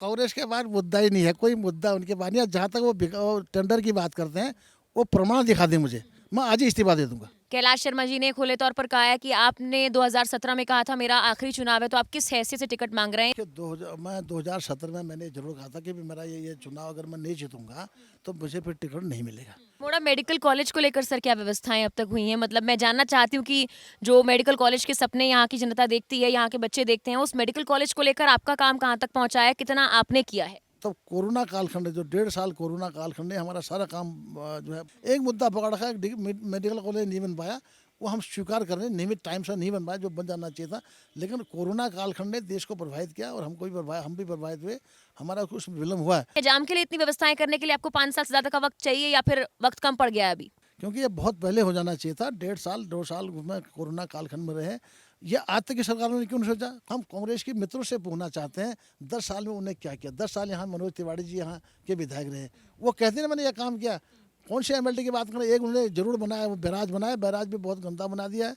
कांग्रेस के पास मुद्दा ही नहीं है, कोई मुद्दा उनके पास नहीं है। जहाँ तक वो टेंडर की बात करते हैं, वो प्रमाण दिखा दें मुझे, मैं आज ही इस्तीफा दे दूंगा। कैलाश शर्मा जी ने खुले तौर पर कहा है कि आपने 2017 में कहा था मेरा आखिरी चुनाव है, तो आप किस हैसियत से टिकट मांग रहे हैं? कि 2000 मैं 2017 में मैंने जरूर कहा था कि भी मेरा ये चुनाव अगर मैं नहीं जीतूंगा तो मुझे फिर टिकट नहीं मिलेगा। मोड़ा मेडिकल कॉलेज को लेकर सर क्या व्यवस्थाएं अब तक हुई हैं? मतलब मैं जानना चाहती हूँ कि जो मेडिकल कॉलेज के सपने यहाँ की जनता देखती है, यहाँ के बच्चे देखते हैं, उस मेडिकल कॉलेज को लेकर आपका काम कहाँ तक पहुँचा है? कितना आपने किया है? तो कोरोना कालखंड है, जो 1.5 साल कोरोना कालखंड है, हमारा सारा काम जो है एक मुद्दा पकड़ रखा है, मेडिकल कॉलेज नहीं बन पाया। वो हम स्वीकार कर रहे हैं, नियमित टाइम से नहीं बन पाया जो बन जाना चाहिए था। लेकिन कोरोना कालखंड ने देश को प्रभावित किया और हमको भी प्रभावित, हम भी प्रभावित हुए, हमारा कुछ विलम्ब हुआ है। एग्जाम के लिए इतनी व्यवस्थाएं करने के लिए आपको 5 साल से ज्यादा का वक्त चाहिए या फिर वक्त कम पड़ गया है अभी? क्योंकि ये बहुत पहले हो जाना चाहिए था। 1.5 साल 2 साल में कोरोना कालखंड में रहे, ये आज तक की सरकारों ने क्यों नहीं सोचा? हम कांग्रेस के मित्रों से पूछना चाहते हैं 10 साल में उन्हें क्या किया। 10 साल यहाँ मनोज तिवारी जी यहाँ के विधायक रहे, वो कहते हैं मैंने ये काम किया। कौन से एमएलटी की बात करें? एक उन्होंने जरूर बनाया, वो बैराज बनाया, बैराज भी बहुत गंदा बना दिया है।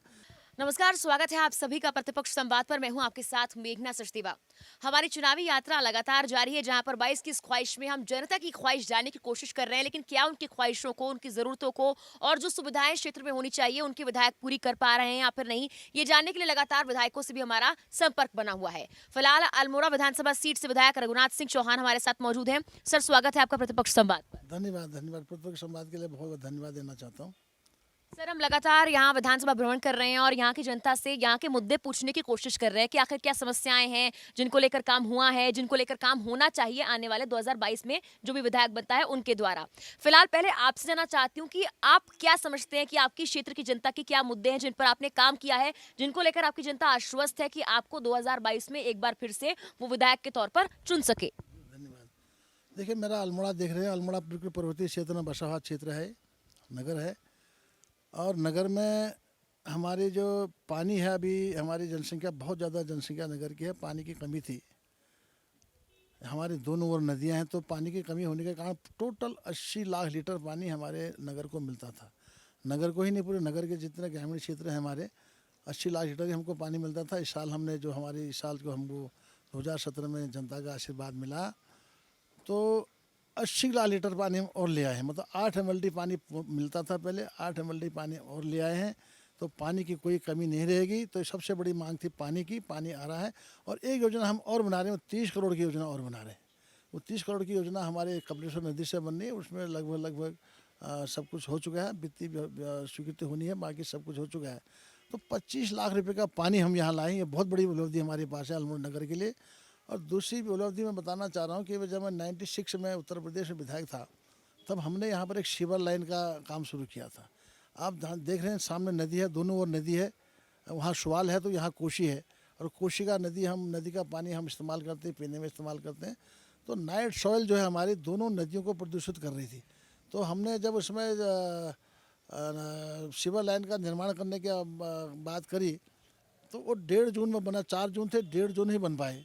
नमस्कार, स्वागत है आप सभी का प्रतिपक्ष संवाद पर। मैं हूं आपके साथ मेघना सचदेवा। हमारी चुनावी यात्रा लगातार जारी है, जहां पर 22 की इस ख्वाहिश में हम जनता की ख्वाहिश जानने की कोशिश कर रहे हैं, लेकिन क्या उनकी ख्वाहिशों को, उनकी जरूरतों को और जो सुविधाएं क्षेत्र में होनी चाहिए उनके विधायक पूरी कर पा रहे हैं या फिर नहीं, ये जानने के लिए लगातार विधायकों से भी हमारा संपर्क बना हुआ है। फिलहाल अल्मोड़ा विधानसभा सीट से विधायक रघुनाथ सिंह चौहान हमारे साथ मौजूद हैं। सर, स्वागत है आपका प्रतिपक्ष संवाद पर। धन्यवाद, धन्यवाद। प्रतिपक्ष संवाद के लिए बहुत बहुत धन्यवाद देना चाहता हूँ। सर, हम लगातार यहाँ विधानसभा भ्रमण कर रहे हैं और यहाँ की जनता से यहाँ के मुद्दे पूछने की कोशिश कर रहे हैं कि आखिर क्या समस्याएं हैं जिनको लेकर काम हुआ है, जिनको लेकर काम होना चाहिए आने वाले 2022 में जो भी विधायक बनता है उनके द्वारा। फिलहाल पहले आपसे जानना चाहती हूँ कि आप क्या समझते हैं कि आपकी क्षेत्र की जनता के क्या मुद्दे हैं जिन पर आपने काम किया है, जिनको लेकर आपकी जनता आश्वस्त है कि आपको 2022 में एक बार फिर से वो विधायक के तौर पर चुन सके? धन्यवाद। देखिए, मेरा अल्मोड़ा देख रहे हैं, अल्मोड़ा बिल्कुल पर्वतीय क्षेत्र में बसा हुआ क्षेत्र है, नगर है। और नगर में हमारी जो पानी है, अभी हमारी जनसंख्या बहुत ज़्यादा जनसंख्या नगर की है, पानी की कमी थी। हमारे दोनों ओर नदियां हैं, तो पानी की कमी होने के कारण टोटल 80 लाख लीटर पानी हमारे नगर को मिलता था। नगर को ही नहीं, पूरे नगर के जितने ग्रामीण क्षेत्र हैं हमारे, 80 लाख लीटर ही हमको पानी मिलता था। इस साल हमने जो हमारी इस साल को हमको 2017 में जनता का आशीर्वाद मिला, तो 80 लाख लीटर पानी हम और ले आए हैं। मतलब 8 MLD पानी मिलता था पहले, 8 MLD पानी और ले आए हैं। तो पानी की कोई कमी नहीं रहेगी। तो सबसे बड़ी मांग थी पानी की, पानी आ रहा है। और एक योजना हम और बना रहे हैं, 30 करोड़ की योजना और बना रहे हैं। वो 30 करोड़ की योजना हमारे कपिलेश्वर नदी से बननी है, उसमें लगभग लगभग सब कुछ हो चुका है, वित्तीय स्वीकृति होनी है, बाकी सब कुछ हो चुका है। तो 25 लाख रुपए का पानी हम यहाँ लाए, ये बहुत बड़ी उपलब्धि हमारे पास है अल्मोड़ा नगर के लिए। और दूसरी उपलब्धि मैं बताना चाह रहा हूँ कि जब मैं 96 में उत्तर प्रदेश में विधायक था, तब हमने यहाँ पर एक सीवर लाइन का काम शुरू किया था। आप देख रहे हैं सामने नदी है, दोनों ओर नदी है, वहाँ सवाल है तो यहाँ कोशी है। और कोशी का नदी, हम नदी का पानी हम इस्तेमाल करते हैं, पीने में इस्तेमाल करते हैं। तो नाइट सॉइल जो है हमारी दोनों नदियों को प्रदूषित कर रही थी। तो हमने जब उसमें सीवर लाइन का निर्माण करने की बात करी, तो वो 1.5 जून में बना। 4 जून थे, 1.5 जून ही बन पाए।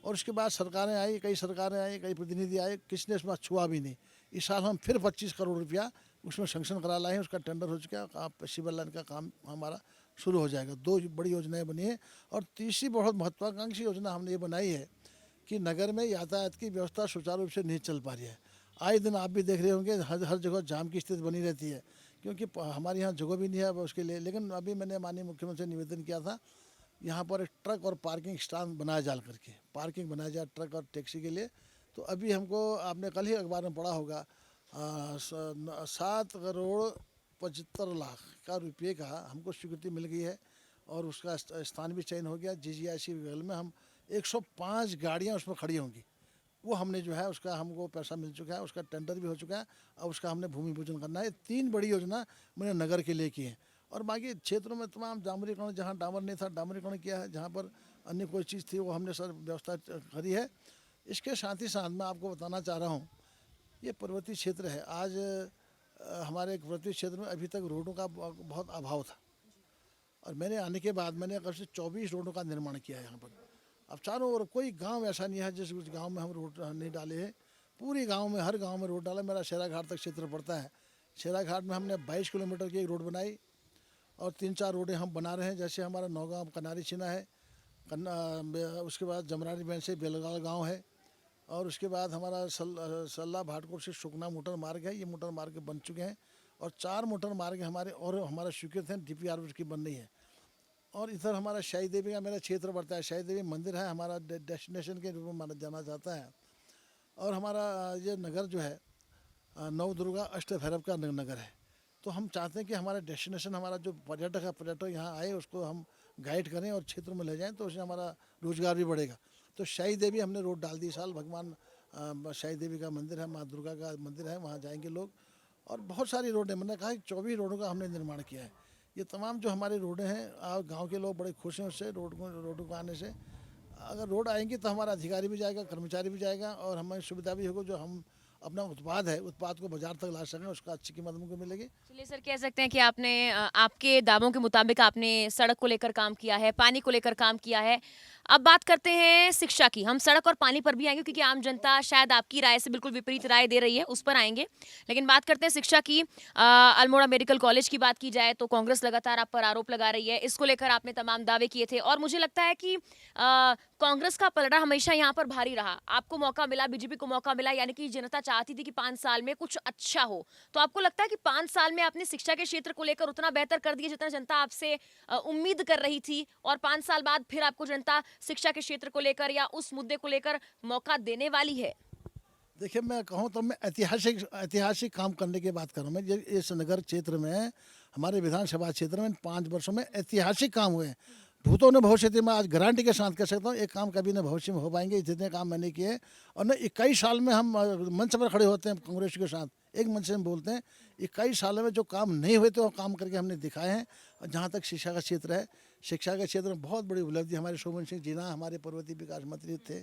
और उसके बाद सरकारें आई, कई सरकारें आई, कई प्रतिनिधि आए, किसी ने इसमें छुआ भी नहीं। इस साल हम फिर 25 करोड़ रुपया उसमें सेंक्शन करा लाए हैं, उसका टेंडर हो चुका है, आप सिविल लाइन का काम हमारा शुरू हो जाएगा। 2 बड़ी योजनाएं बनी हैं। और तीसरी बहुत महत्वाकांक्षी योजना हमने ये बनाई है कि नगर में यातायात की व्यवस्था सुचारू रूप से नहीं चल पा रही है। आए दिन आप भी देख रहे होंगे, हर जगह जाम की स्थिति बनी रहती है, क्योंकि हमारे यहाँ जगह भी नहीं है उसके लिए। लेकिन अभी मैंने माननीय मुख्यमंत्री से निवेदन किया था, यहाँ पर एक ट्रक और पार्किंग स्टैंड बनाया जा करके, पार्किंग बनाया जाए ट्रक और टैक्सी के लिए। तो अभी हमको, आपने कल ही अखबार में पढ़ा होगा, 7 करोड़ 75 लाख का रुपये का हमको स्वीकृति मिल गई है। और उसका स्थान भी चयन हो गया। GGIC बगल में हम 105 गाड़ियाँ उसमें खड़ी होंगी। वो हमने जो है उसका हमको पैसा मिल चुका है, उसका टेंडर भी हो चुका है। और उसका हमने भूमि पूजन करना है। 3 बड़ी योजना मैंने नगर के लिए की है। और बाकी क्षेत्रों में तमाम डामरीकरण, जहाँ डामर नहीं था डामरीकरण किया है, जहाँ पर अन्य कोई चीज़ थी वो हमने सर व्यवस्था करी है। इसके साथ ही साथ मैं आपको बताना चाह रहा हूँ, ये पर्वतीय क्षेत्र है। आज हमारे पर्वतीय क्षेत्र में अभी तक रोडों का बहुत अभाव था। और मैंने आने के बाद मैंने करीब से 24 रोडों का निर्माण किया है यहाँ पर। अब चारों ओर कोई गांव ऐसा नहीं है जिस गांव में हम रोड नहीं डाले हैं। पूरी गांव में, हर गांव में रोड डाला। मेरा शेराघाट तक क्षेत्र पड़ता है। शेराघाट में हमने 22 किलोमीटर की एक रोड बनाई। और 3-4 रोडें हम बना रहे हैं, जैसे हमारा नौगांव कनारी छिना है, उसके बाद जमरानी बैंड से बेलगाड़ गाँव है, और उसके बाद हमारा सल्ला भाटकोट से सुकना मोटर मार्ग है, ये मोटर मार्ग बन चुके हैं। और 4 मोटर मार्ग हमारे और हमारा स्वीकृत हैं, DPR की बन रही है। और इधर हमारा शाही देवी का मेरा क्षेत्र पड़ता है, शाही देवी मंदिर है हमारा डेस्टिनेशन के रूप में माना जाना जाता है। और हमारा ये नगर जो है नव दुर्गा अष्ट भैरव का नगर है। तो हम चाहते हैं कि हमारा डेस्टिनेशन, हमारा जो पर्यटक है, पर्यटक यहाँ आए उसको हम गाइड करें और क्षेत्र में ले जाएं, तो उससे हमारा रोजगार भी बढ़ेगा। तो शाही देवी हमने रोड डाल दी इस साल, भगवान शाही देवी का मंदिर है, माँ दुर्गा का मंदिर है, वहाँ जाएंगे लोग। और बहुत सारी रोडें, मैंने कहा कि 24 रोडों का हमने निर्माण किया है। ये तमाम जो हमारी रोडें हैं, गांव के लोग बड़े खुश हैं उससे, रोडों को आने से। अगर रोड आएंगी तो हमारा अधिकारी भी जाएगा, कर्मचारी भी जाएगा, और हमें सुविधा भी होगी। जो हम अपना उत्पाद को बाजार तक ला सकें, उसका अच्छी कीमत हमको मिलेगी। चलिए सर, कह सकते हैं कि आपने आपके दावों के मुताबिक आपने सड़क को लेकर काम किया है, पानी को लेकर काम किया है। अब बात करते हैं शिक्षा की। हम सड़क और पानी पर भी आएंगे क्योंकि आम जनता शायद आपकी राय से बिल्कुल विपरीत राय दे रही है, उस पर आएंगे। लेकिन बात करते हैं शिक्षा की। अल्मोड़ा मेडिकल कॉलेज की बात की जाए तो कांग्रेस लगातार आप पर आरोप लगा रही है, इसको लेकर आपने तमाम दावे किए थे और मुझे लगता है कि कांग्रेस का पलड़ा हमेशा यहाँ पर भारी रहा। आपको मौका मिला, बीजेपी को मौका मिला, यानी कि जनता चाहती थी कि 5 साल में कुछ अच्छा हो। तो आपको लगता है कि 5 साल में आपने शिक्षा के क्षेत्र को लेकर उतना बेहतर कर दिया जितना जनता आपसे उम्मीद कर रही थी, और 5 साल बाद फिर आपको जनता शिक्षा के क्षेत्र को लेकर या उस मुद्दे को लेकर मौका देने वाली है? देखिए, मैं कहूँ तो मैं ऐतिहासिक काम करने की बात कर रहा हूँ। मैं इस नगर क्षेत्र में, हमारे विधानसभा क्षेत्र में 5 वर्षों में ऐतिहासिक काम हुए हैं। भूतों ने भविष्य में आज गारंटी के साथ कह सकता हूँ, एक काम कभी न भविष्य में हो पाएंगे जितने काम मैंने किए। और न 21 साल में हम मंच पर खड़े होते हैं कांग्रेस के साथ, एक मंच से हम बोलते हैं 21 सालों में जो काम नहीं हुए थे वो काम करके हमने दिखाए हैं। और जहाँ तक शिक्षा का क्षेत्र है, शिक्षा के क्षेत्र में बहुत बड़ी उपलब्धि हमारे शोभन सिंह जीना हमारे पर्वतीय विकास मंत्री थे,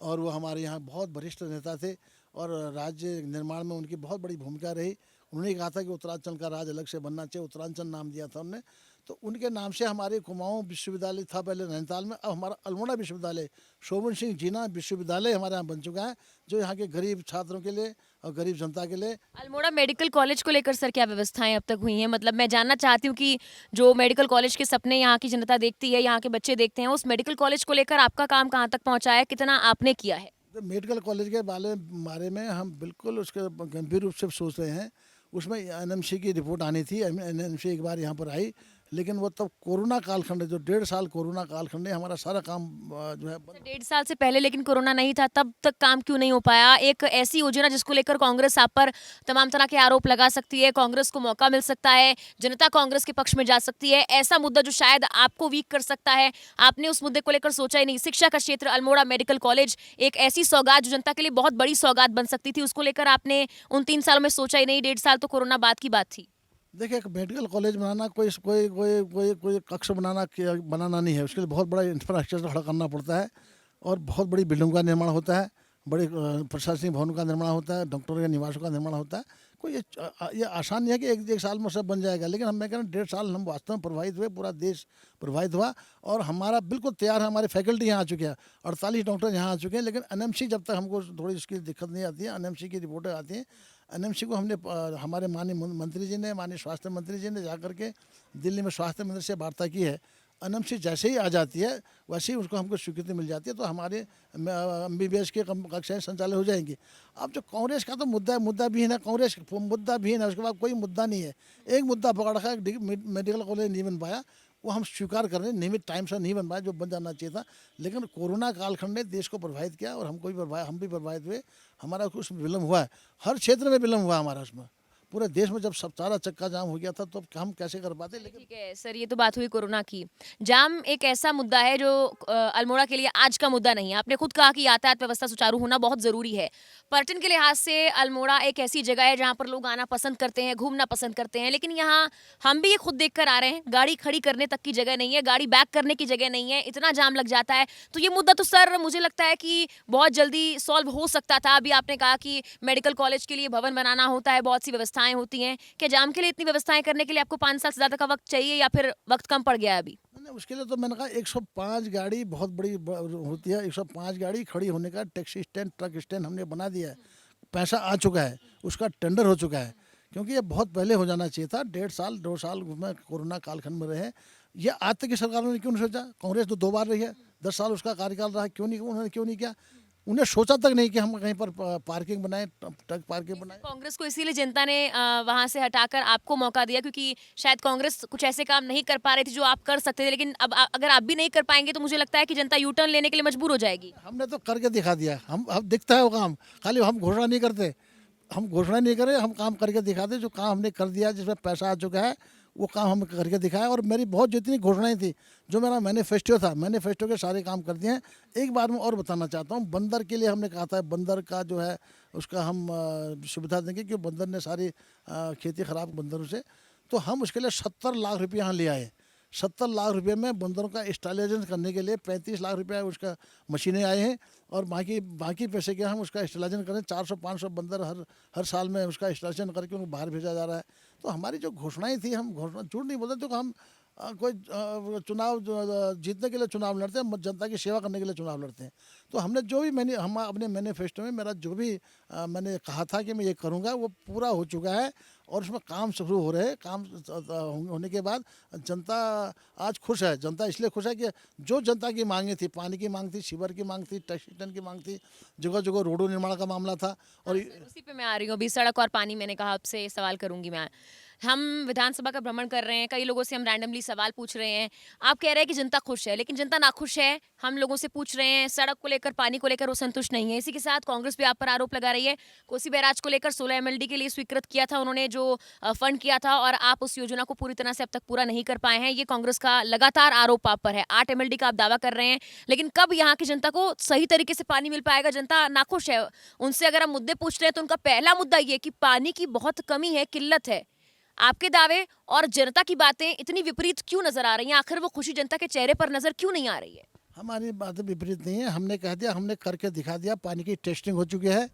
और वो हमारे यहाँ बहुत वरिष्ठ नेता थे, और राज्य निर्माण में उनकी बहुत बड़ी भूमिका रही। उन्होंने कहा था कि उत्तरांचल का राज अलग से बनना चाहिए, उत्तरांचल नाम दिया था उन्होंने। तो उनके नाम से हमारे कुमाऊं विश्वविद्यालय था पहले नैनीताल में, अब हमारा अल्मोड़ा विश्वविद्यालय, शोभन सिंह जीना विश्वविद्यालय हमारे यहाँ बन चुका है, जो यहाँ के गरीब छात्रों के लिए और गरीब जनता के लिए। अल्मोड़ा मेडिकल कॉलेज को लेकर सर क्या व्यवस्थाएं अब तक हुई हैं? मतलब मैं जानना चाहती हूँ कि जो मेडिकल कॉलेज के सपने यहाँ की जनता देखती है, यहाँ के बच्चे देखते हैं, उस मेडिकल कॉलेज को लेकर आपका काम कहाँ तक पहुँचा है, कितना आपने किया है? तो मेडिकल कॉलेज के बारे में हम बिल्कुल उसके गंभीर रूप से सोच रहे हैं। उसमें NMC की रिपोर्ट आनी थी, NMC एक बार यहाँ पर आई, लेकिन वो तब कोरोना कालखंड, जो 1.5 साल कोरोना कालखंड है, हमारा सारा काम जो है सर 1.5 साल से पहले लेकिन कोरोना नहीं था, तब तक काम क्यों नहीं हो पाया? एक ऐसी योजना जिसको लेकर कांग्रेस आप पर तमाम तरह के आरोप लगा सकती है, कांग्रेस को मौका मिल सकता है, जनता कांग्रेस के पक्ष में जा सकती है, ऐसा मुद्दा जो शायद आपको वीक कर सकता है, आपने उस मुद्दे को लेकर सोचा ही नहीं। शिक्षा का क्षेत्र, अल्मोड़ा मेडिकल कॉलेज एक ऐसी सौगात जो जनता के लिए बहुत बड़ी सौगात बन सकती थी, उसको लेकर आपने उन 3 सालों में सोचा ही नहीं। 1.5 साल तो कोरोना बाद की बात थी। देखिए, एक मेडिकल कॉलेज बनाना कोई कोई कोई कोई कोई कक्ष बनाना नहीं है। उसके लिए बहुत बड़ा इंफ्रास्ट्रक्चर खड़ा करना पड़ता है, और बहुत बड़ी बिल्डिंग का निर्माण होता है, बड़े प्रशासनिक भवनों का निर्माण होता है, डॉक्टरों के निवासों का निर्माण होता है। कोई ये आसान नहीं है कि एक साल में सब बन जाएगा। लेकिन मैं कह रहा हूँ 1.5 साल हम वास्तव में प्रभावित हुए, पूरा देश प्रभावित हुआ, और हमारा बिल्कुल तैयार है। हमारे फैकल्टी यहाँ आ चुके हैं, 48 डॉक्टर यहाँ आ चुके हैं। लेकिन NMC जब तक हमको थोड़ी उसकी दिक्कत नहीं आती है, NMC की रिपोर्टें आती हैं, NMC को हमने हमारे माननीय मंत्री जी ने, माननीय स्वास्थ्य मंत्री जी ने जाकर के दिल्ली में स्वास्थ्य मंत्री से वार्ता की है। NMC जैसे ही आ जाती है वैसे ही उसको हमको स्वीकृति मिल जाती है, तो हमारे MBBS के कक्षाएँ संचालित हो जाएंगी। अब जो कांग्रेस का तो मुद्दा भी है ना, कांग्रेस मुद्दा भी है ना, उसके बाद कोई मुद्दा नहीं है। एक मुद्दा पकड़ रखा है, मेडिकल कॉलेज नहीं बन पाया, वो हम स्वीकार कर रहे हैं, नियमित टाइम से नहीं बन पाया, जो बन जाना चाहिए था। लेकिन कोरोना कालखंड ने देश को प्रभावित किया, और हम भी प्रभावित हुए। हमारा कुछ विलम्ब हुआ है, हर क्षेत्र में विलम्ब हुआ हमारा। उसमें पूरे देश में जब सब सारा चक्का जाम हो गया था, तो हम कैसे कर पाते। लेकिन ठीक है सर, ये तो बात हुई कोरोना की। जाम एक ऐसा मुद्दा है जो अल्मोड़ा के लिए आज का मुद्दा नहीं है। आपने खुद कहा कि यातायात व्यवस्था सुचारू होना बहुत जरूरी है। पर्यटन के लिहाज से अल्मोड़ा एक ऐसी जगह है जहाँ पर लोग आना पसंद करते हैं, घूमना पसंद करते हैं, लेकिन यहाँ हम भी ये खुद देख कर आ रहे हैं, गाड़ी खड़ी करने तक की जगह नहीं है, गाड़ी बैक करने की जगह नहीं है, इतना जाम लग जाता है। तो ये मुद्दा तो सर मुझे लगता है कि बहुत जल्दी सॉल्व हो सकता था। अभी आपने कहा कि मेडिकल कॉलेज के लिए भवन बनाना होता है, बहुत सी व्यवस्थाएं होती हैं। क्या जाम के लिए इतनी व्यवस्थाएं करने के लिए आपको 5 साल से ज्यादा का वक्त चाहिए, या फिर वक्त कम पड़ गया है अभी? नहीं, उसके लिए तो मैंने कहा 105 गाड़ी बहुत बड़ी होती है। 105 गाड़ी खड़ी होने का टैक्सी स्टैंड, ट्रक स्टैंड हमने बना दिया है। पैसा आ चुका है, उसका टेंडर हो चुका है, क्योंकि ये बहुत पहले हो जाना चाहिए था। 1.5 साल 2 साल में कोरोना कालखंड में रहे। ये आज तक की सरकारों ने क्यों नहीं सोचा? कांग्रेस तो 2 बार रही है, 10 साल उसका कार्यकाल रहा, क्यों नहीं, उन्होंने क्यों नहीं किया? उन्हें सोचा तक नहीं कि हम कहीं पर पार्किंग बनाएं, ट्रक पार्किंग बनाएं। कांग्रेस को इसीलिए जनता ने वहां से हटाकर आपको मौका दिया क्योंकि शायद कांग्रेस कुछ ऐसे काम नहीं कर पा रही थी जो आप कर सकते थे, लेकिन अब अगर आप भी नहीं कर पाएंगे तो मुझे लगता है कि जनता यू टर्न लेने के लिए मजबूर हो जाएगी। हमने तो करके दिखा दिया, हम दिखता है वो काम, खाली हम घोषणा नहीं करते, हम घोषणा नहीं करें, हम काम करके दिखाते। जो काम हमने कर दिया, जिसमें पैसा आ चुका है, वो काम हम करके दिखाया। और मेरी बहुत जितनी घोषणाएं थी, जो मेरा मैनिफेस्टो था, मैनिफेस्टो के सारे काम कर दिए हैं। एक बार मैं और बताना चाहता हूँ, बंदर के लिए हमने कहा था, बंदर का जो है उसका हम सुविधा देंगे, क्योंकि बंदर ने सारी खेती खराब बंदरों से। तो हम उसके लिए 70 लाख रुपये यहाँ ले आए। 70 लाख रुपये में बंदरों का स्टेलाइजेशन करने के लिए 35 लाख रुपये उसका मशीनें आए हैं। और बाकी पैसे के हम उसका स्टेलाइजेशन करें। 400-500 बंदर हर साल में उसका स्टेलाइजेशन करके उनको बाहर भेजा जा रहा है। तो हमारी जो घोषणाएं थी, हम घोषणा झूठ नहीं बोलते। तो हम कोई चुनाव जीतने के लिए चुनाव लड़ते हैं, जनता की सेवा करने के लिए चुनाव लड़ते हैं। तो हमने जो भी हम अपने मैनिफेस्टो में मेरा जो भी मैंने कहा था कि मैं ये करूँगा, वो पूरा हो चुका है। और उसमें काम शुरू हो रहे हैं। काम होने के बाद जनता आज खुश है। जनता इसलिए खुश है कि जो जनता की मांगें थी, पानी की मांग थी, सीवर की मांग थी, टैक्सीटन की मांग थी, जगह जगह रोडों निर्माण का मामला था। और उसी पे मैं आ रही हूँ अभी, सड़क और पानी। मैंने कहा आपसे सवाल करूंगी मैं। हम विधानसभा का भ्रमण कर रहे हैं, कई लोगों से हम रैंडमली सवाल पूछ रहे हैं। आप कह रहे हैं कि जनता खुश है, लेकिन जनता नाखुश है। हम लोगों से पूछ रहे हैं, सड़क को लेकर, पानी को लेकर वो संतुष्ट नहीं है। इसी के साथ कांग्रेस भी आप पर आरोप लगा रही है। कोसी बैराज को लेकर 16 एमएलडी के लिए स्वीकृत किया था उन्होंने, जो फंड किया था, और आप उस योजना को पूरी तरह से अब तक पूरा नहीं कर पाए हैं। ये कांग्रेस का लगातार आरोप आप पर है। 8 एमएलडी का आप दावा कर रहे हैं, लेकिन कब यहाँ की जनता को सही तरीके से पानी मिल पाएगा? जनता नाखुश है। उनसे अगर हम मुद्दे पूछ रहे हैं तो उनका पहला मुद्दा ये कि पानी की बहुत कमी है, किल्लत है। आपके दावे और जनता की बातें इतनी विपरीत क्यों नजर आ रही हैं? आखिर वो खुशी जनता के चेहरे पर नजर क्यों नहीं आ रही है? हमारी बातें विपरीत नहीं है। हमने कह दिया, हमने करके दिखा दिया। पानी की टेस्टिंग हो चुकी है।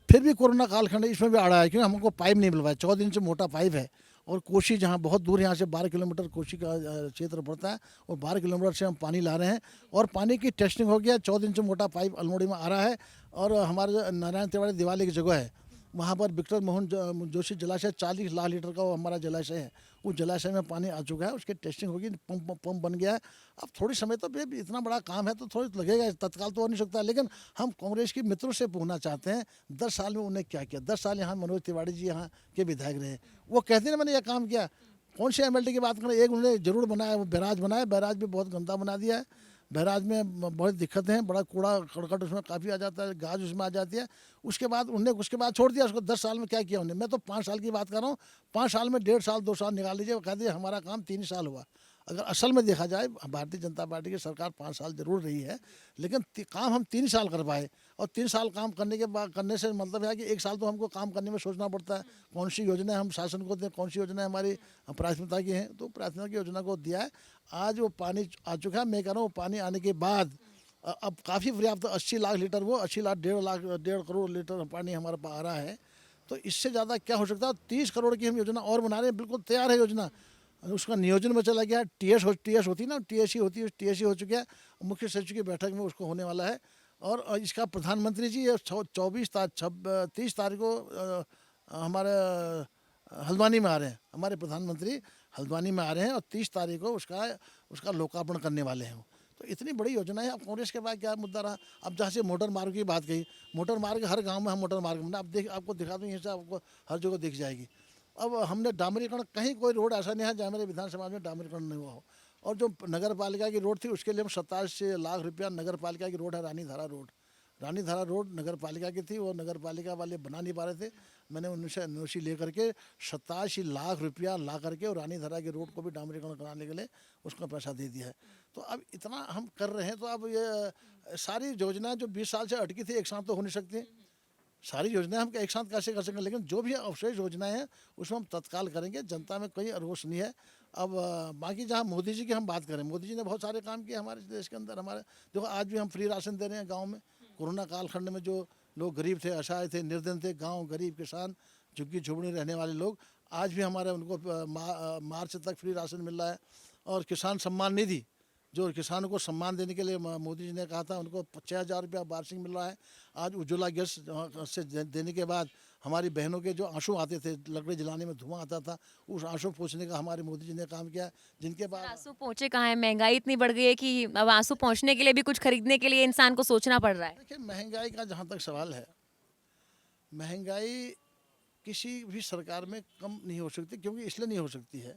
फिर भी कोरोना कालखंड इसमें भी आड़ा है, क्योंकि हमको पाइप नहीं मिल पाया। 14 इंच मोटा पाइप है। और कोशी जहाँ बहुत दूर, यहाँ से 12 किलोमीटर कोशी का क्षेत्र पड़ता है, और 12 किलोमीटर से हम पानी ला रहे हैं। और पानी की टेस्टिंग हो गया। 14 इंच मोटा पाइप अल्मोड़ी में आ रहा है। और हमारे नारायण तिवारी दिवाली की जगह है, वहाँ पर विक्टर मोहन जोशी जलाशय 40 लाख लीटर का वो हमारा जलाशय है। उस जलाशय में पानी आ चुका है। उसकी टेस्टिंग होगी, पंप बन गया है। अब थोड़ी समय तो भी, इतना बड़ा काम है तो थोड़ी तो लगेगा, तत्काल तो हो नहीं सकता। लेकिन हम कांग्रेस के मित्रों से पूछना चाहते हैं, 10 साल में उन्हें क्या किया? 10 साल यहाँ मनोज तिवारी जी यहाँ के विधायक रहे, वो कहते हैं मैंने यह काम किया। कौन से एमएलडी की बात करें? एक उन्होंने जरूर बनाया, वो बैराज बनाया। बैराज भी बहुत गंदा बना दिया है। बैराज में बहुत दिक्कतें हैं, बड़ा कूड़ा कड़कट उसमें काफ़ी आ जाता है, गाज उसमें आ जाती है। उसके बाद छोड़ दिया उसको। 10 साल में क्या किया उन्होंने? मैं तो 5 साल की बात कर रहा हूँ। 5 साल में 1.5 साल 2 साल निकाल लीजिए, वो कहते हैं हमारा काम 3 साल हुआ। अगर असल में देखा जाए, भारतीय जनता पार्टी की सरकार 5 साल जरूर रही है, लेकिन काम हम 3 साल कर पाए। और 3 साल काम करने से मतलब है कि 1 साल तो हमको काम करने में सोचना पड़ता है। कौन सी योजना हम शासन को दें, कौन सी योजना हमारी प्राथमिकता की हैं, तो प्राथमिकता की योजना को दिया है। आज वो पानी आ चुका है। मैं कह रहा हूँ, पानी आने के बाद अब काफ़ी पर्याप्त 80 लाख लीटर, वो 80 लाख 1.5 करोड़ लीटर पानी हमारे पास आ रहा है। तो इससे ज़्यादा क्या हो सकता है? 30 करोड़ की हम योजना और बना रहे हैं, बिल्कुल तैयार है योजना। उसका नियोजन में चला गया। टीएस होती है ना, टीएससी होती है, टीएससी हो चुकी है। मुख्य सचिव की बैठक में उसको होने वाला है। और इसका प्रधानमंत्री जी 30 तारीख को हमारे हल्द्वानी में आ रहे हैं। हमारे प्रधानमंत्री हल्द्वानी में आ रहे हैं, और 30 तारीख को उसका लोकार्पण करने वाले हैं। तो इतनी बड़ी योजना है। अब कांग्रेस के पास क्या मुद्दा रहा? अब जहाँ से मोटर मार्ग की बात कही, मोटर मार्ग हर गांव में हम मोटर मार्ग बना। अब आपको दिखा दूँ, यहीं से आपको हर जगह दिख जाएगी। अब हमने डामरीकरण, कहीं कोई रोड ऐसा नहीं है जहाँ मेरे विधानसभा में डामरीकरण नहीं हुआ हो। और जो नगर पालिका की रोड थी, उसके लिए हम 27 लाख रुपया, नगर पालिका की रोड है रानी धारा रोड नगर पालिका की थी। वो नगर पालिका वाले बना नहीं पा रहे थे। मैंने उनसे एनओसी ले करके 87 लाख रुपया ला करके और रानी धारा की रोड को भी डामरीकरण कराने के लिए उसका पैसा दे दिया है। तो अब इतना हम कर रहे हैं। तो अब ये सारी योजनाएं जो 20 साल से अटकी थी, एक साथ तो हो नहीं सकती। सारी योजनाएं हम एक साथ कैसे कर सकेंगे? लेकिन जो भी अवशेष योजनाएं हैं, उसमें हम तत्काल करेंगे। जनता में कोई रोष नहीं है। अब बाकी जहाँ मोदी जी की हम बात करें, मोदी जी ने बहुत सारे काम किए हमारे देश के अंदर। हमारे देखो, आज भी हम फ्री राशन दे रहे हैं गाँव में। कोरोना कालखंड में जो लोग गरीब थे, असहाय थे, निर्धन थे, गाँव गरीब किसान, झुग्गी झोपड़ी रहने वाले लोग, आज भी हमारे उनको मार्च तक फ्री राशन मिल रहा है। और किसान सम्मान निधि जो किसानों को सम्मान देने के लिए मोदी जी ने कहा था, उनको 6,000 रुपया वार्षिक मिल रहा है। आज उज्ज्वला गैस से देने के बाद हमारी बहनों के जो आंसू आते थे, लकड़ी जलाने में धुआं आता था, उस आंसू पोंछने का हमारे मोदी जी ने काम किया, जिनके बाद आंसू पहुंचे कहाँ है? महंगाई इतनी बढ़ गई है कि अब आंसू पहुंचने के लिए भी कुछ खरीदने के लिए इंसान को सोचना पड़ रहा है। देखिए, महंगाई का जहाँ तक सवाल है, महंगाई किसी भी सरकार में कम नहीं हो सकती, क्योंकि इसलिए नहीं हो सकती है,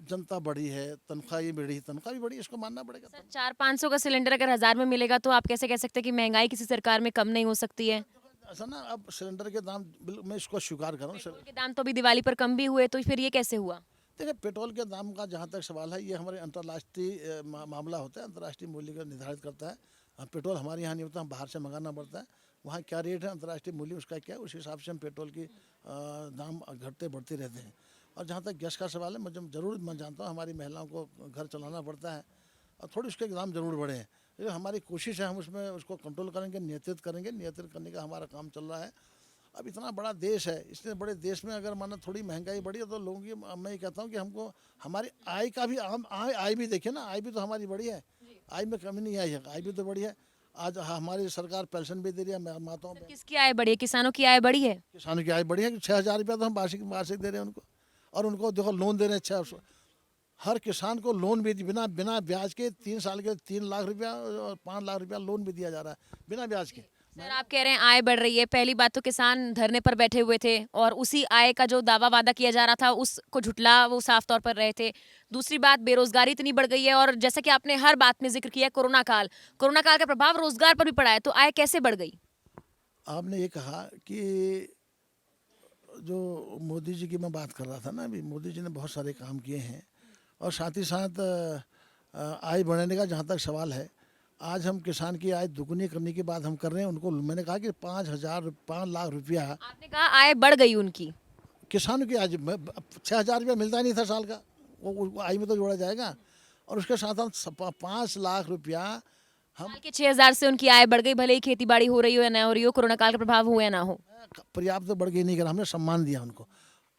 जनता बढ़ी है, तनख्वाह ये बढ़ी, तनख्वाह भी बढ़ी, इसको मानना पड़ेगा। सर 400-500 का सिलेंडर अगर 1000 में मिलेगा तो आप कैसे कह सकते हैं कि महंगाई किसी सरकार में कम नहीं हो सकती है? ऐसा ना, अब सिलेंडर के दाम मैं इसको स्वीकार कर रहा हूँ। पेट्रोल के दाम तो अभी दिवाली पर कम भी हुए, तो फिर ये कैसे हुआ? देखिए, पेट्रोल के दाम का जहाँ तक सवाल है, ये हमारे अंतर्राष्ट्रीय मामला होता है, अंतर्राष्ट्रीय मूल्य का निर्धारित करता है। पेट्रोल हमारे यहाँ नहीं होता, हम बाहर से मंगाना पड़ता है। वहाँ क्या रेट है, अंतर्राष्ट्रीय मूल्य उसका क्या है, उस हिसाब से हम पेट्रोल की दाम घटते बढ़ते रहते हैं। और जहाँ तक गैस का सवाल है, मैं जानता हूँ हमारी महिलाओं को घर चलाना पड़ता है और थोड़ी उसके दाम जरूर बढ़े हैं, लेकिन हमारी कोशिश है, हम उसमें उसको कंट्रोल करेंगे, नियंत्रित करेंगे। नियंत्रित करने का हमारा काम चल रहा है। अब इतना बड़ा देश है, इतने बड़े देश में अगर माना थोड़ी महंगाई बढ़ी है तो लोगों की, मैं ये कहता हूँ कि हमको हमारी आय का भी आय भी देखिए ना, आय भी तो हमारी बढ़ी है, आय में कमी नहीं आई है, आय भी तो बढ़ी है। आज हमारी सरकार पेंशन भी दे रही है माताओं सर में। किसकी आय बढ़ी है? किसानों की आय बढ़ी है? किसानों की आय बढ़ी है कि 6,000 रुपया तो हम वार्षिक वार्षिक दे रहे हैं उनको, और उनको देखो लोन दे रहे हैं। हर किसान को लोन भी बिना बिना ब्याज के 3 साल के 3 लाख रुपया और 5 लाख रुपया लोन भी दिया जा रहा है बिना ब्याज के। सर आप कह रहे हैं आय बढ़ रही है। पहली बात तो किसान धरने पर बैठे हुए थे और उसी आय का जो दावा वादा किया जा रहा था उसको झुटला वो साफ तौर पर रहे थे। दूसरी बात, बेरोजगारी इतनी बढ़ गई है और जैसा कि आपने हर बात में जिक्र किया, कोरोना काल का प्रभाव रोजगार पर भी पड़ा है, तो आय कैसे बढ़ गई? आपने ये कहा कि जो मोदी जी की मैं बात कर रहा था ना, अभी मोदी जी ने बहुत सारे काम किए हैं, और साथ ही साथ आय बढ़ाने का जहाँ तक सवाल है, आज हम किसान की आय दुगुनी करने की बात हम कर रहे हैं। उनको मैंने कहा कि 5 लाख रुपया आपने कहा आय बढ़ गई उनकी। किसानों की, आज 6,000 रुपया मिलता ही नहीं था साल का, वो आय में तो जोड़ा जाएगा। और उसके साथ साथ 5 लाख रुपया हम साल के 6000 से उनकी आय बढ़ गई, भले ही खेती बाड़ी हो रही हो या ना हो रही हो, कोरोना काल का प्रभाव हो या ना हो। पर्याप्त तो बढ़ गई नहीं करा, हमने सम्मान दिया उनको,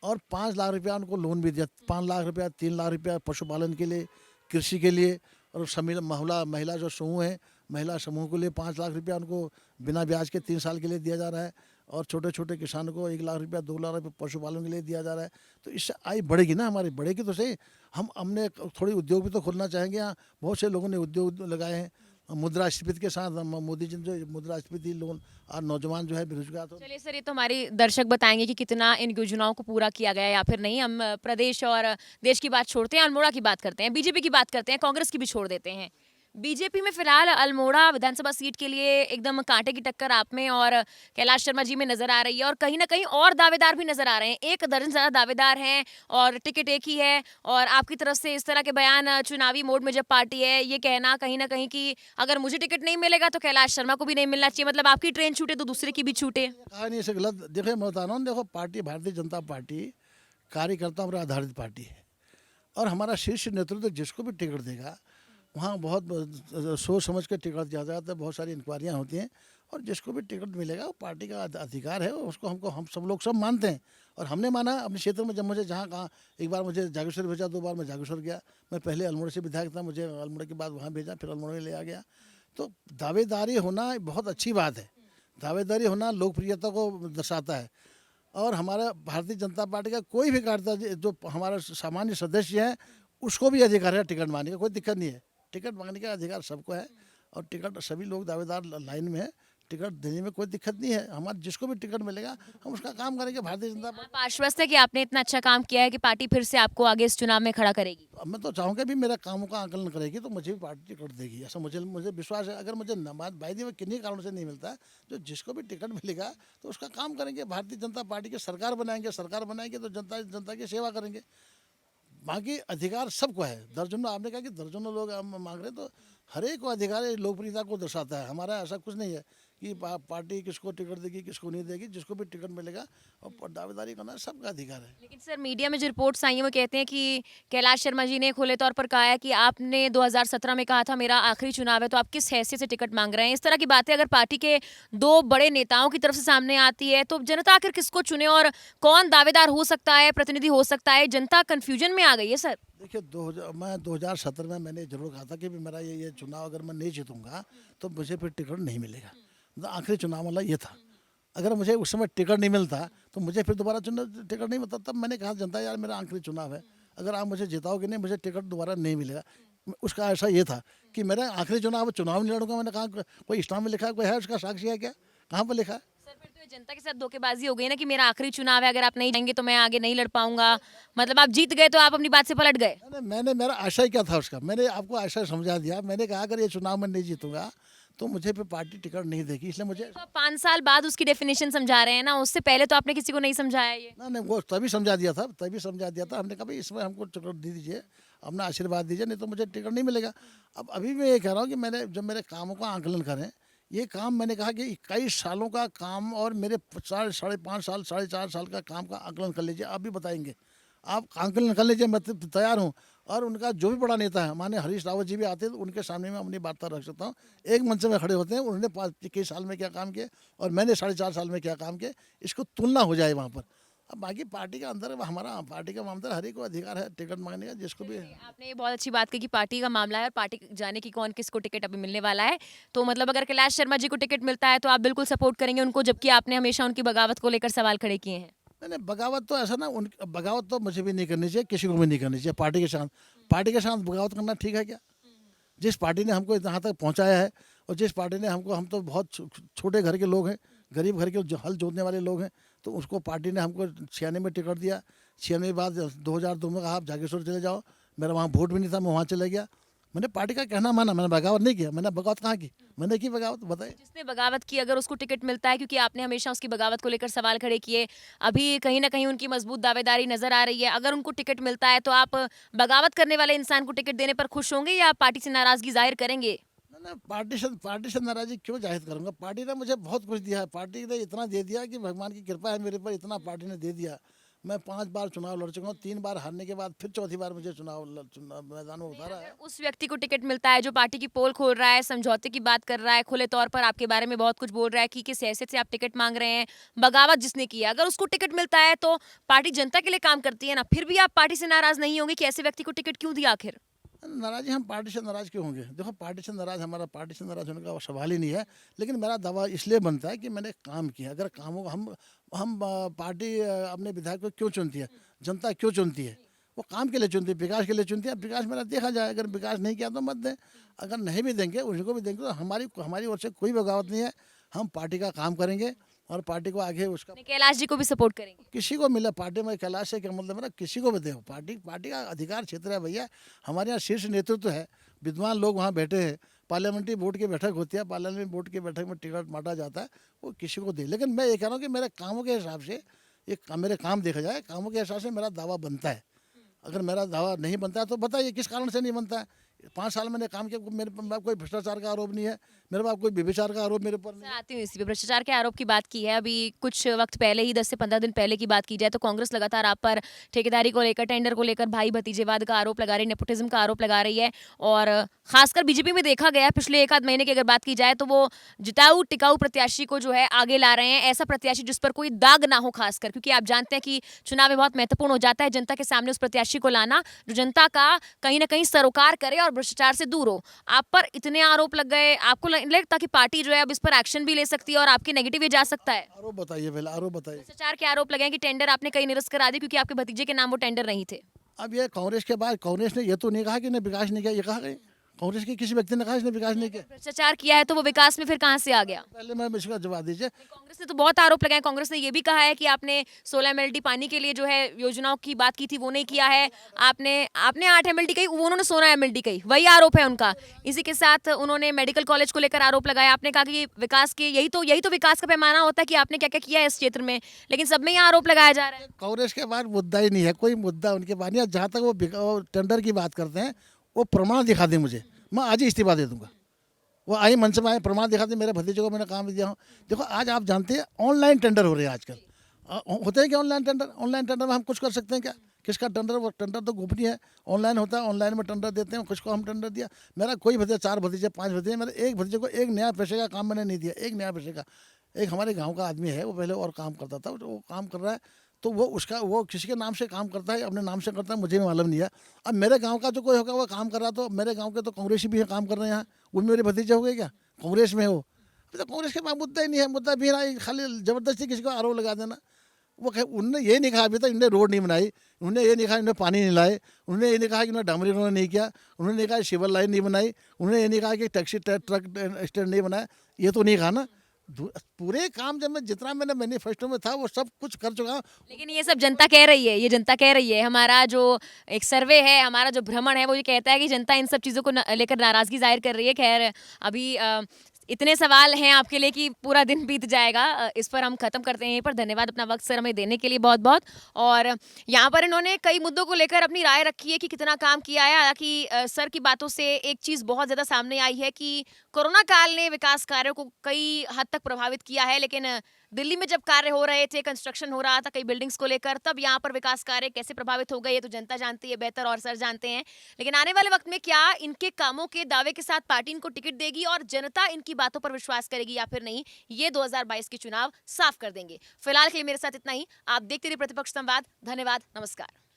और 5 लाख रुपया उनको लोन भी दिया। 5 लाख रुपया, 3 लाख रुपया पशुपालन के लिए, कृषि के लिए, और महिला जो समूह है, महिला समूह के लिए 5 लाख रुपया उनको बिना ब्याज के 3 साल के लिए दिया जा रहा है। और छोटे छोटे किसानों को 1 लाख रुपया, 2 लाख रुपया पशुपालन के लिए दिया जा रहा है। तो इससे आय बढ़ेगी ना, हमारी बढ़ेगी तो सही। हमने थोड़ी उद्योग भी तो खोलना चाहेंगे। यहाँ बहुत से लोगों ने उद्योग लगाए हैं मुद्रास्फीति के साथ। मोदी जी ने जो मुद्रास्फीति लोन, और नौजवान जो है बेरोजगार, तो चलिए सर, ये तो हमारी दर्शक बताएंगे कि कितना इन योजनाओं को पूरा किया गया है या फिर नहीं। हम प्रदेश और देश की बात छोड़ते हैं, अल्मोड़ा की बात करते हैं, बीजेपी की बात करते हैं, कांग्रेस की भी छोड़ देते हैं। बीजेपी में फिलहाल अल्मोड़ा विधानसभा सीट के लिए एकदम कांटे की टक्कर आप में और कैलाश शर्मा जी में नजर आ रही है, और कहीं ना कहीं और दावेदार भी नजर आ रहे हैं। 1 दर्जन ज्यादा दावेदार हैं और टिकट एक ही है। और आपकी तरफ से इस तरह के बयान चुनावी मोड में जब पार्टी है, ये कहना कहीं ना कहीं कि अगर मुझे टिकट नहीं मिलेगा तो कैलाश शर्मा को भी नहीं मिलना चाहिए, मतलब आपकी ट्रेन छूटे तो दूसरे की भी छूटे। कहा नहीं, इसे गलत। देखिए, मैं बता रहा हूँ, देखो, पार्टी भारतीय जनता पार्टी कार्यकर्ताओं पर आधारित पार्टी है, और हमारा शीर्ष नेतृत्व जिसको भी टिकट देगा वहाँ बहुत सोच समझ के टिकट दिया जाता है। बहुत सारी इंक्वायरियाँ होती हैं, और जिसको भी टिकट मिलेगा वो पार्टी का अधिकार है, उसको हम सब लोग सब मानते हैं। और हमने माना अपने क्षेत्र में, जब मुझे जहाँ कहाँ, एक बार मुझे जागेश्वर भेजा, 2 बार मैं जागेश्वर गया। मैं पहले अल्मोड़ा से विधायक था, मुझे अल्मोड़ा के बाद वहाँ भेजा, फिर अल्मोड़ा में ले आ गया। तो दावेदारी होना बहुत अच्छी बात है। दावेदारी होना लोकप्रियता को दर्शाता है। और हमारा भारतीय जनता पार्टी का कोई भी कार्यकर्ता जो हमारा सामान्य सदस्य है, उसको भी अधिकार है टिकट मांगने का, कोई दिक्कत नहीं है। टिकट मांगने का अधिकार सबको है, और टिकट सभी लोग दावेदार लाइन में है, टिकट देने में कोई दिक्कत नहीं है। हमारे जिसको भी टिकट मिलेगा हम उसका काम करेंगे। भारतीय जनता पार्टी, आप आश्वस्त है कि आपने इतना अच्छा काम किया है कि पार्टी फिर से आपको आगे इस चुनाव में खड़ा करेगी? अब मैं तो चाहूँगा भी मेरा कामों का आकलन करेगी तो मुझे भी पार्टी टिकट देगी, ऐसा मुझे विश्वास है। अगर मुझे नमाज भाई में किन्हीं कारणों से नहीं मिलता, जो जिसको भी टिकट मिलेगा तो उसका काम करेंगे। भारतीय जनता पार्टी की सरकार बनाएंगे तो जनता की सेवा करेंगे। बाकी अधिकार सबको है। दर्जनों, आपने कहा कि दर्जनों लोग हम मांग रहे हैं, तो हर एक को अधिकार है। लोकप्रियता को दर्शाता है। हमारा ऐसा कुछ नहीं है कि पार्टी किसको टिकट देगी किसको नहीं देगी। जिसको भी टिकट मिलेगा और दावेदारी करना सबका अधिकार है। लेकिन सर, मीडिया में जो रिपोर्ट्स आई हैं वो कहते हैं कि कैलाश शर्मा जी ने खुले तौर पर कहा है कि आपने 2017 में कहा था मेरा आखिरी चुनाव है, तो आप किस हैसियत से टिकट मांग रहे हैं। इस तरह की बातें अगर पार्टी के 2 बड़े नेताओं की तरफ से सामने आती है तो जनता आखिर किसको चुने और कौन दावेदार हो सकता है, प्रतिनिधि हो सकता है? जनता कंफ्यूजन में आ गई है सर। देखिए 2017 में मैंने ज़रूर कहा था कि भी मेरा ये चुनाव अगर मैं नहीं जीतूंगा तो मुझे फिर टिकट नहीं मिलेगा। मतलब आखिरी चुनाव वाला ये था। अगर मुझे उस समय टिकट नहीं मिलता तो मुझे फिर दोबारा चुनाव टिकट नहीं मिलता। तब मैंने कहा जनता यार मेरा आखिरी चुनाव है, अगर आप मुझे जिताओगे नहीं मुझे टिकट दोबारा नहीं मिलेगा। उसका ऐसा ये था कि मेरा आखिरी चुनाव, चुनाव नहीं लड़ूंगा। मैंने कहा कोई स्टाम्प में लिखा है, कोई है उसका साक्षी है क्या, कहाँ पर लिखा है? सर फिर तो ये जनता के साथ धोखेबाजी हो गई ना कि मेरा आखिरी चुनाव है, अगर आप नहीं जाएंगे तो मैं आगे नहीं लड़ पाऊंगा। मतलब आप जीत गए तो आप अपनी बात से पलट गए। मैंने मेरा आशय क्या था उसका, मैंने आपको आशय समझा दिया। मैंने कहा अगर ये चुनाव में नहीं जीतूंगा तो मुझे फिर पार्टी टिकट नहीं देगी, इसलिए मुझे तो आप 5 साल बाद उसकी डेफिनेशन समझा रहे हैं ना, उससे पहले तो आपने किसी को नहीं समझाया ये। ना नहीं, वो तभी समझा दिया था, तभी समझा दिया था। हमने कहा भाई इसमें हमको टिकट दे दीजिए, अपना आशीर्वाद दीजिए, नहीं तो मुझे टिकट नहीं मिलेगा। अब अभी मैं ये कह रहा हूँ कि मैंने जब मेरे कामों का आंकलन करें, ये काम मैंने कहा कि 21 सालों का काम और मेरे 5.5 साल 4.5 साल का काम का आंकलन कर लीजिए, आप भी बताएंगे। आप आंकलन कर लीजिए, मैं तो तैयार हूँ। और उनका जो भी बड़ा नेता है, माने हरीश रावत जी भी आते हैं तो उनके सामने मैं अपनी बात रख सकता हूँ। एक मंच में खड़े होते हैं, उन्होंने 21 साल में क्या काम किया और मैंने 4.5 साल में क्या काम किया, इसको तुलना हो जाए वहाँ पर। अब बाकी पार्टी का अंदर हमारा पार्टी का मामला, हर एक को अधिकार है टिकट मांगने का, जिसको भी है। आपने ये बहुत अच्छी बात कही कि पार्टी का मामला है और पार्टी जाने की कौन किसको टिकट अभी मिलने वाला है। तो मतलब अगर कैलाश शर्मा जी को टिकट मिलता है तो आप बिल्कुल सपोर्ट करेंगे उनको, जबकि आपने हमेशा उनकी बगावत को लेकर सवाल खड़े किए हैं। नहीं नहीं, बगावत तो ऐसा ना, उन बगावत तो मुझे भी नहीं करनी चाहिए, किसी को भी नहीं करनी चाहिए। पार्टी के साथ बगावत करना ठीक है क्या? जिस पार्टी ने हमको यहाँ तक पहुँचाया है और जिस पार्टी ने हमको, हम तो बहुत छोटे घर के लोग हैं, गरीब घर के जो हल जोतने वाले लोग हैं, तो उसको पार्टी ने हमको 96 में टिकट दिया। 96 के बाद 2002 में कहा आप जागेश्वर चले जाओ, मेरा वहाँ वोट भी नहीं था, मैं वहाँ चले गया। मैंने पार्टी का कहना माना, मैंने बगावत नहीं किया। मैंने बगावत कहाँ की? मैंने की बगावत, बताइए। जिसने बगावत की अगर उसको टिकट मिलता है, क्योंकि आपने हमेशा उसकी बगावत को लेकर सवाल खड़े किए, अभी कहीं ना कहीं उनकी मजबूत दावेदारी नजर आ रही है, अगर उनको टिकट मिलता है तो आप बगावत करने वाले इंसान को टिकट देने पर खुश होंगे या आप पार्टी से नाराजगी जाहिर करेंगे? ना पार्टी से नाराजगी क्यों जाहिर करूंगा? पार्टी ने मुझे बहुत कुछ दिया है। पार्टी ने इतना दे दिया कि भगवान की कृपा है मेरे पर, इतना पार्टी ने दे दिया। मैं 5 बार चुनाव लड़ चुका हूँ, 3 बार हारने के बाद फिर चौथी बार मुझे चुनाव मैदान में उतारा है। उस व्यक्ति को टिकट मिलता है जो पार्टी की पोल खोल रहा है, समझौते की बात कर रहा है, खुले तौर पर आपके बारे में बहुत कुछ बोल रहा है कि किस हैसियत से आप टिकट मांग रहे हैं, बगावत जिसने किया, अगर उसको टिकट मिलता है तो पार्टी जनता के लिए काम करती है ना, फिर भी आप पार्टी से नाराज नहीं होंगे कि ऐसे व्यक्ति को टिकट क्यों दिया आखिर? नाराजी, हम पार्टी से नाराज क्यों होंगे? देखो पार्टी से नाराज, हमारा पार्टी से नाराज होने का सवाल ही नहीं है। लेकिन मेरा दावा इसलिए बनता है कि मैंने काम किया। अगर कामों पार्टी अपने विधायक को क्यों चुनती है, जनता क्यों चुनती है? वो काम के लिए चुनती है, विकास के लिए चुनती है। अब विकास मेरा देखा जाए, अगर विकास नहीं किया तो मत दें, अगर नहीं भी देंगे उनको भी देंगे। तो हमारी ओर से कोई बगावत नहीं है। हम पार्टी का काम करेंगे और पार्टी को आगे उसका कैलाश जी को भी सपोर्ट करेंगे? किसी को मिला पार्टी में, कैलाश से क्या मतलब है ना, किसी को भी दे। पार्टी का अधिकार क्षेत्र है भैया। हमारे यहाँ शीर्ष नेतृत्व है, विद्वान लोग वहाँ बैठे हैं, पार्लियामेंट्री बोर्ड की बैठक होती है, पार्लियामेंट्री बोर्ड की बैठक में टिकट बांटा जाता है, वो किसी को दे। लेकिन मैं ये कह रहा हूँ कि मेरे कामों के हिसाब से, मेरे काम देखा जाए, कामों के हिसाब से मेरा दावा बनता है। अगर मेरा दावा नहीं बनता है तो बताइए किस कारण से नहीं बनता है। 5 साल मैंने काम किया, मेरे पर कोई भ्रष्टाचार का आरोप नहीं है, मेरे पास कोई व्यभिचार का आरोप मेरे पर नहीं सर है। आती हूँ इसी पे, भ्रष्टाचार के आरोप की बात की है अभी कुछ वक्त पहले ही, 10 से 15 दिन पहले की बात की जाए तो कांग्रेस लगातार आप पर ठेकेदारी को लेकर, टेंडर को लेकर भाई भतीजेवाद का आरोप लगा रही है, नेपोटिज्म का आरोप लगा रही है। और खासकर बीजेपी में देखा गया है पिछले 1 आध महीने की अगर बात की जाए तो वो जिताऊ टिकाऊ प्रत्याशी को जो है आगे ला रहे हैं, ऐसा प्रत्याशी जिस पर कोई दाग ना हो, खासकर क्योंकि आप जानते हैं कि चुनाव में बहुत महत्वपूर्ण हो जाता है जनता के सामने उस प्रत्याशी को लाना जो जनता का कहीं ना कहीं सरोकार करे और भ्रष्टाचार से दूर हो। आप पर इतने आरोप लग गए, आपको लगता कि पार्टी जो है अब इस पर एक्शन भी ले सकती है और आपके नेगेटिव ये जा सकता है? आरोप बताइए, पहले आरोप बताइए। भ्रष्टाचार के आरोप लगे हैं कि टेंडर आपने कई निरस्त करा दिए क्योंकि आपके भतीजे के नाम वो टेंडर नहीं थे। अब ये कांग्रेस के बाद, कांग्रेस ने ये तो नहीं कहा कि ने विकास नहीं किया, ये कहा गई कांग्रेस के किसी व्यक्ति ने कहा इसने विकास नहीं किया? भ्रष्टाचार किया है तो वो विकास में फिर कहाँ से आ गया? पहले मैं इसका जवाब दीजिए। कांग्रेस ने तो बहुत आरोप लगाए, कांग्रेस ने ये भी कहा है कि आपने 16 एमएलडी पानी के लिए जो है योजनाओं की बात की थी वो नहीं किया है, आपने आपने 8 एमएलडी कही, उन्होंने 16 एमएलडी कही, वही आरोप है उनका। इसी के साथ उन्होंने मेडिकल कॉलेज को लेकर आरोप लगाया, आपने कहा कि विकास के यही तो विकास का पैमाना होता है कि आपने क्या क्या किया है इस क्षेत्र में, लेकिन सब में ही आरोप लगाया जा रहा है। कांग्रेस के बाद मुद्दा ही नहीं है, कोई मुद्दा उनके पास नहीं है। जहाँ तक वो टेंडर की बात करते हैं, वो प्रमाण दिखा दें मुझे, मैं आज ही इस्तीफा दे दूंगा। वो आई मंच में आए, प्रमाण दिखा दें, मेरे भतीजे को मैंने काम दिया हूँ। देखो आज आप जानते हैं ऑनलाइन टेंडर हो रहे हैं आजकल। होते हैं क्या ऑनलाइन टेंडर? ऑनलाइन टेंडर में हम कुछ कर सकते हैं क्या? किसका टेंडर? वो टेंडर तो गोपनीय है, ऑनलाइन होता है, ऑनलाइन में टेंडर देते हैं, कुछ को हम टेंडर दिया। मेरा कोई भतीजा, 4 भतीजे 5 भतीजे, मेरे एक भतीजे को एक नया पैसे का काम मैंने नहीं दिया, एक नया पैसे का। एक हमारे गाँव का आदमी है, वो पहले और काम करता था, वो काम कर रहा है, तो वो किसी के नाम से काम करता है, अपने नाम से करता है, मुझे भी मालूम नहीं है। अब मेरे गांव का जो कोई होगा वो काम कर रहा, तो मेरे गांव के तो कांग्रेसी भी है, काम कर रहे हैं यहाँ, वो मेरे भतीजे हो गए क्या, कांग्रेस में हो। अभी तो कांग्रेस के पास मुद्दा ही नहीं है, मुद्दा भी ना खाली ज़बरदस्ती किसी को आरोप लगा देना। वो उनने ये नहीं कहा अभी तक इन्होंने रोड नहीं बनाई, उन्होंने ये नहीं कहा इन्होंने पानी नहीं लाए, उन्होंने ये नहीं कहा कि इन्होंने डामरी रोड नहीं किया, उन्होंने नहीं कहा सिविल लाइन नहीं बनाई, उन्होंने ये नहीं कहा कि टैक्सी ट्रक स्टैंड नहीं बनाया, ये तो नहीं कहा ना। पूरे काम जब मैं जितना मैंने मैनिफेस्टो में था वो सब कुछ कर चुका हूँ। लेकिन ये सब जनता कह रही है, ये जनता कह रही है, हमारा जो एक सर्वे है, हमारा जो भ्रमण है, वो ये कहता है कि जनता इन सब चीज़ों को लेकर नाराज़गी जाहिर कर रही है। खैर अभी इतने सवाल हैं आपके लिए कि पूरा दिन बीत जाएगा। इस पर हम खत्म करते हैं यहीं पर। धन्यवाद अपना वक्त सर हमें देने के लिए बहुत बहुत। और यहाँ पर इन्होंने कई मुद्दों को लेकर अपनी राय रखी है कि कितना काम किया है। हालांकि सर की बातों से एक चीज़ बहुत ज़्यादा सामने आई है कि कोरोना काल ने विकास कार्यों को कई हद तक प्रभावित किया है, लेकिन दिल्ली में जब कार्य हो रहे थे, कंस्ट्रक्शन हो रहा था कई बिल्डिंग्स को लेकर, तब यहाँ पर विकास कार्य कैसे प्रभावित हो गए ये तो जनता जानती है बेहतर और सर जानते हैं। लेकिन आने वाले वक्त में क्या इनके कामों के दावे के साथ पार्टी इनको टिकट देगी और जनता इनकी बातों पर विश्वास करेगी या फिर नहीं, ये 2022 के चुनाव साफ कर देंगे। फिलहाल के लिए मेरे साथ इतना ही। आप देखते रहिए प्रतिपक्ष संवाद। धन्यवाद, नमस्कार।